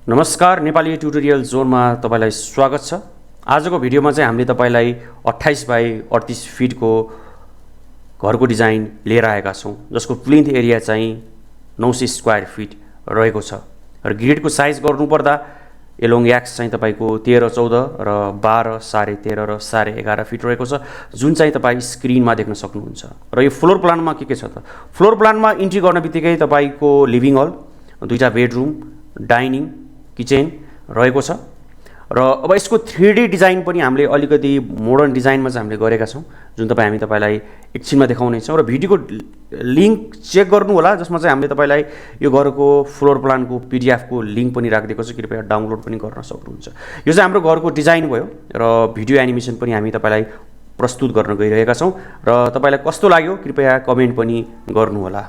नमस्कार, नेपाली ट्युटोरियल जोनमा तपाईलाई स्वागत छ। आजको भिडियोमा चाहिँ हामीले तपाईलाई 28 बाइ 38 फिटको घरको डिजाइन लिएर आएका छौं, जसको प्लिन्थ एरिया चाहिँ 900 स्क्वायर फिट रहेको छ र ग्रिडको साइज गर्नुपर्दा एलोङ एक्स चाहिँ तपाईको 13, 14 र 12, 13.5 र 11.5 फिट रहेको छ, जुन चाहिँ तपाई स्क्रिनमा देख्न सक्नुहुन्छ। र यो फ्लोर प्लानमा के छ त? फ्लोर प्लानमा इन्ट्री गर्न बित्तिकै तपाईको लिभिङ हल, दुईटा बेडरुम, डाइनिङ, किचन रहेको छ। र अब यसको 3D डिजाइन पनि हामीले अलिकति मोडर्न डिजाइनमा चाहिँ हामीले गरेका छौं, जुन तपाईलाई एकछिनमा देखाउने छौं। र भिडियोको लिंक चेक गर्नु होला, जसमा चाहिँ हामीले तपाईलाई यो घरको फ्लोर प्लानको PDF को लिंक पनि राखिदिएको छ, कृपया डाउनलोड पनि गर्न सक्नुहुन्छ। यो चाहिँ हाम्रो घरको डिजाइन भयो र भिडियो एनिमेसन पनि हामी तपाईलाई प्रस्तुत गर्न गइरहेका छौं र तपाईलाई कस्तो लाग्यो कृपया कमेन्ट पनि गर्नु होला।